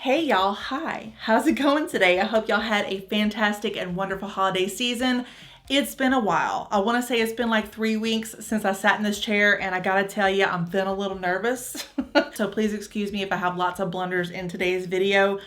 Hey y'all, hi. How's it going today? I hope y'all had a fantastic and wonderful holiday season. It's been a while. I want to say it's been like 3 weeks since I sat in this chair, and I gotta tell you, I'm feeling a little nervous. So please excuse me if I have lots of blunders in today's video.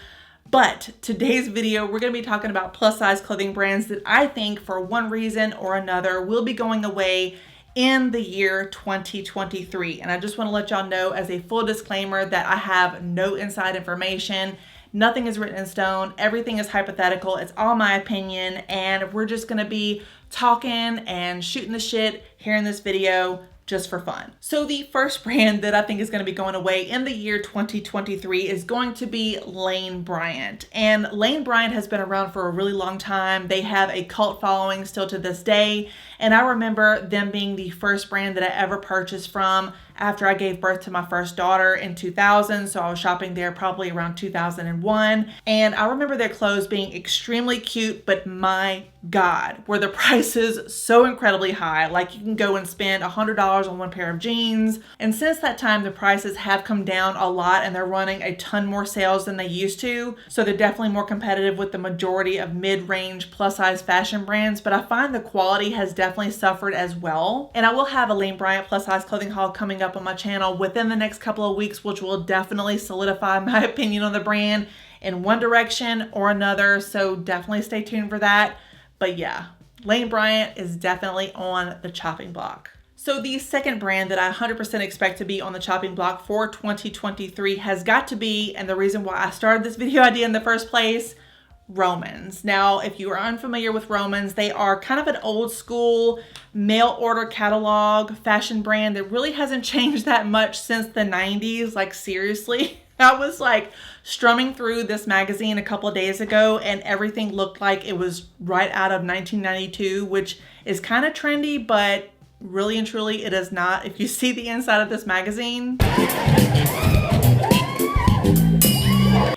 But today's video, we're going to be talking about plus size clothing brands that I think for one reason or another will be going away in the year 2023. And I just want to let y'all know as a full disclaimer that I have no inside information. Nothing is written in stone. Everything is hypothetical. It's all my opinion. And we're just going to be talking and shooting the shit here in this video just for fun. So the first brand that I think is going to be going away in the year 2023 is going to be Lane Bryant. And Lane Bryant has been around for a really long time. They have a cult following still to this day. And I remember them being the first brand that I ever purchased from after I gave birth to my first daughter in 2000. So I was shopping there probably around 2001. And I remember their clothes being extremely cute, but my God, were the prices so incredibly high. Like you can go and spend $100 on one pair of jeans. And since that time, the prices have come down a lot and they're running a ton more sales than they used to. So they're definitely more competitive with the majority of mid-range plus size fashion brands. But I find the quality has definitely suffered as well. And I will have a Lane Bryant plus size clothing haul coming up on my channel within the next couple of weeks, which will definitely solidify my opinion on the brand in one direction or another. So definitely stay tuned for that. But yeah, Lane Bryant is definitely on the chopping block. So the second brand that I 100% expect to be on the chopping block for 2023 has got to be, and the reason why I started this video idea in the first place, Romans. Now, if you are unfamiliar with Romans, they are kind of an old school mail order catalog fashion brand that really hasn't changed that much since the 90s. Like seriously, I was like strumming through this magazine a couple of days ago and everything looked like it was right out of 1992, which is kind of trendy, but really and truly it is not. If you see the inside of this magazine.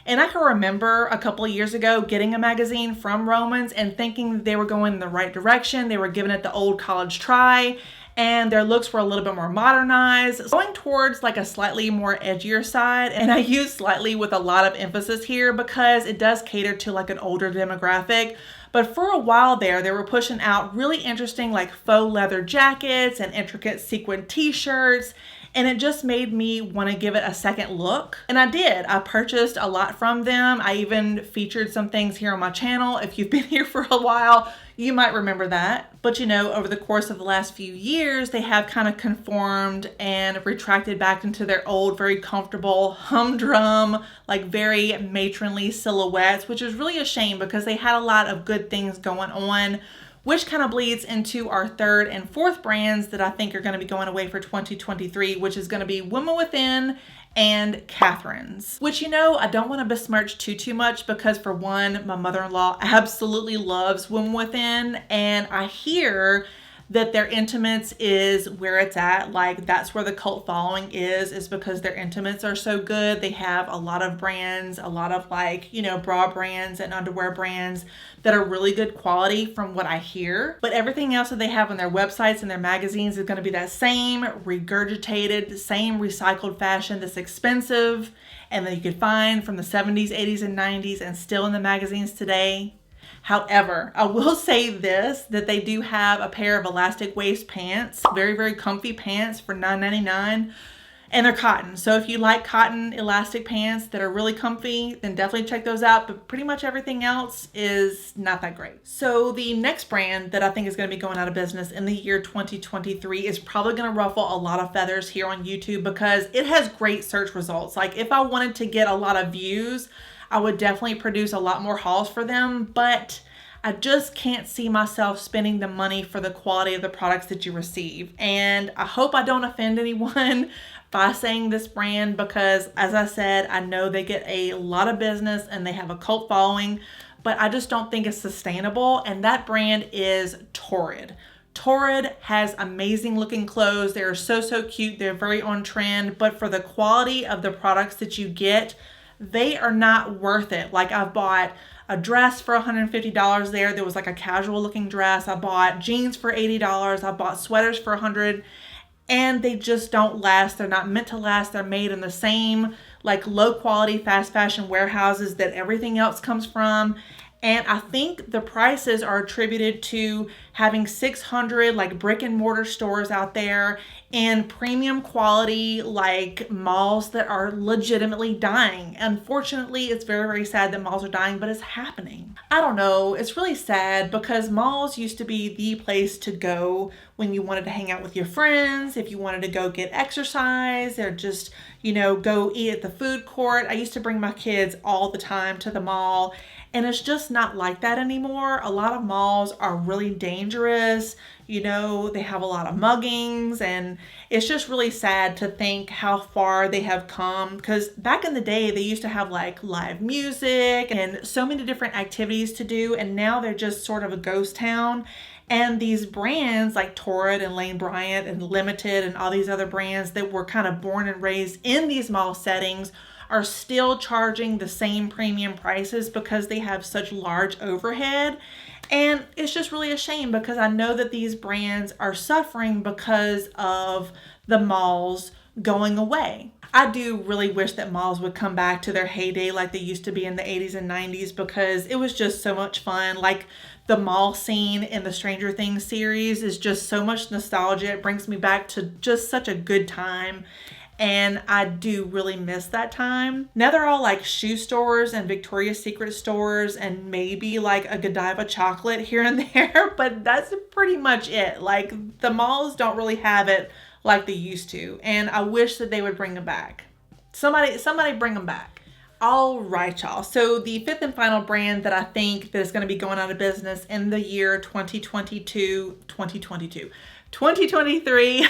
And I can remember a couple of years ago getting a magazine from Romans and thinking they were going in the right direction. They were giving it the old college try and their looks were a little bit more modernized, going towards like a slightly more edgier side. And I use slightly with a lot of emphasis here because it does cater to like an older demographic. But for a while there, they were pushing out really interesting like faux leather jackets and intricate sequin t-shirts. And it just made me want to give it a second look. And I did. I purchased a lot from them. I even featured some things here on my channel. If you've been here for a while, you might remember that. But you know, over the course of the last few years, they have kind of conformed and retracted back into their old, very comfortable, humdrum, like very matronly silhouettes, which is really a shame because they had a lot of good things going on, which kind of bleeds into our third and fourth brands that I think are going to be going away for 2023, which is going to be Women Within and Catherine's. Which, you know, I don't want to besmirch too much because for one, my mother-in-law absolutely loves Women Within, and I hear that their intimates is where it's at. Like that's where the cult following is because their intimates are so good. They have a lot of brands, a lot of like, you know, bra brands and underwear brands that are really good quality from what I hear. But everything else that they have on their websites and their magazines is going to be that same regurgitated, same recycled fashion that's expensive and that you could find from the 70s, 80s, and 90s and still in the magazines today. However, I will say this, that they do have a pair of elastic waist pants, very, very comfy pants for $9.99, and they're cotton. So if you like cotton elastic pants that are really comfy, then definitely check those out. But pretty much everything else is not that great. So the next brand that I think is going to be going out of business in the year 2023 is probably going to ruffle a lot of feathers here on YouTube because it has great search results. Like if I wanted to get a lot of views, I would definitely produce a lot more hauls for them, but I just can't see myself spending the money for the quality of the products that you receive. And I hope I don't offend anyone by saying this brand because, as I said, I know they get a lot of business and they have a cult following, but I just don't think it's sustainable. And that brand is Torrid. Torrid has amazing looking clothes. They're so cute. They're very on trend, but for the quality of the products that you get, they are not worth it. Like I've bought a dress for $150 there. There was like a casual looking dress. I bought jeans for $80. I bought sweaters for $100 and they just don't last. They're not meant to last. They're made in the same like low quality fast fashion warehouses that everything else comes from. And I think the prices are attributed to having 600 like brick and mortar stores out there and premium quality like malls that are legitimately dying. Unfortunately, it's very, very sad that malls are dying, but it's happening. I don't know. It's really sad because malls used to be the place to go when you wanted to hang out with your friends, if you wanted to go get exercise or just, you know, go eat at the food court. I used to bring my kids all the time to the mall. And it's just not like that anymore. A lot of malls are really dangerous. You know, they have a lot of muggings, and it's just really sad to think how far they have come. Because back in the day, they used to have like live music and so many different activities to do. And now they're just sort of a ghost town. And these brands like Torrid and Lane Bryant and Limited and all these other brands that were kind of born and raised in these mall settings are still charging the same premium prices because they have such large overhead. And it's just really a shame because I know that these brands are suffering because of the malls going away. I do really wish that malls would come back to their heyday like they used to be in the 80s and 90s because it was just so much fun. Like the mall scene in the Stranger Things series is just so much nostalgia. It brings me back to just such a good time. And I do really miss that time. Now they're all like shoe stores and Victoria's Secret stores and maybe like a Godiva chocolate here and there, but that's pretty much it. Like the malls don't really have it like they used to. And I wish that they would bring them back. Somebody bring them back. All right, y'all. So the fifth and final brand that I think that is going to be going out of business in the year 2023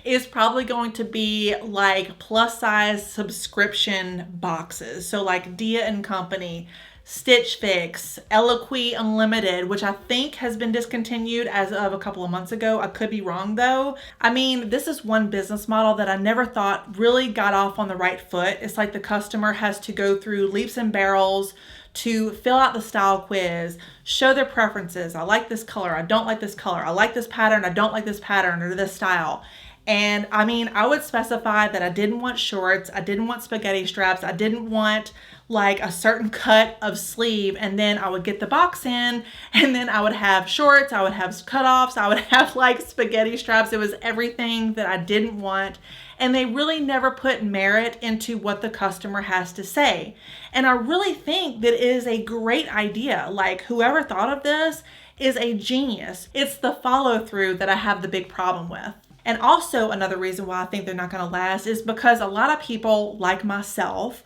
is probably going to be like plus size subscription boxes. So like Dia and Company, Stitch Fix, Eloquii Unlimited, which I think has been discontinued as of a couple of months ago. I could be wrong though. I mean, this is one business model that I never thought really got off on the right foot. It's like the customer has to go through leaps and barrels to fill out the style quiz, show their preferences. I like this color. I don't like this color. I like this pattern. I don't like this pattern or this style. And I mean, I would specify that I didn't want shorts. I didn't want spaghetti straps. I didn't want like a certain cut of sleeve. And then I would get the box in and then I would have shorts. I would have cutoffs. I would have like spaghetti straps. It was everything that I didn't want. And they really never put merit into what the customer has to say. And I really think that it is a great idea. Like whoever thought of this is a genius. It's the follow through that I have the big problem with. And also another reason why I think they're not going to last is because a lot of people like myself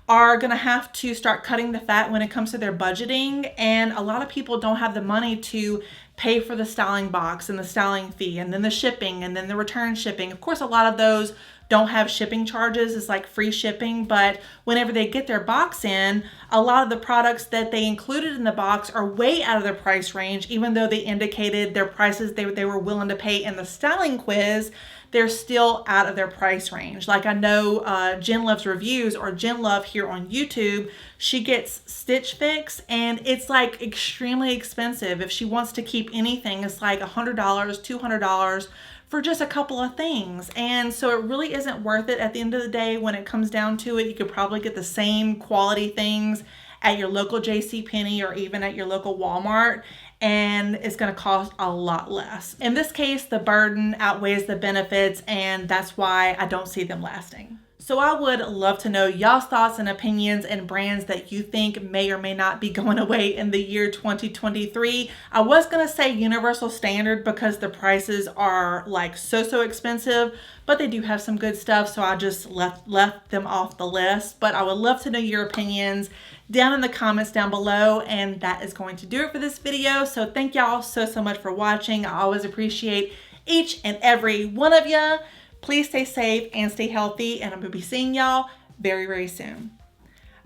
are going to have to start cutting the fat when it comes to their budgeting. And a lot of people don't have the money to pay for the styling box and the styling fee and then the shipping and then the return shipping. Of course, a lot of those don't have shipping charges. It's like free shipping. But whenever they get their box in, a lot of the products that they included in the box are way out of their price range, even though they indicated their prices they were willing to pay in the styling quiz. They're still out of their price range. Like I know Jen Love's Reviews or Jen Love here on YouTube, she gets Stitch Fix and it's like extremely expensive. If she wants to keep anything, it's like $100, $200 for just a couple of things. And so it really isn't worth it at the end of the day. When it comes down to it, you could probably get the same quality things at your local JCPenney or even at your local Walmart, and it's going to cost a lot less. In this case, the burden outweighs the benefits, and that's why I don't see them lasting. So I would love to know y'all's thoughts and opinions and brands that you think may or may not be going away in the year 2023. I was going to say Universal Standard because the prices are like so expensive, but they do have some good stuff, so I just left them off the list. But I would love to know your opinions down in the comments down below, and that is going to do it for this video. So thank y'all so much for watching. I always appreciate each and every one of you. Please stay safe and stay healthy, and I'm going to be seeing y'all very soon.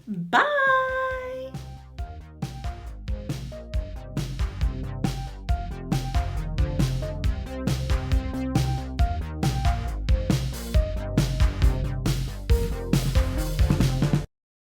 Bye!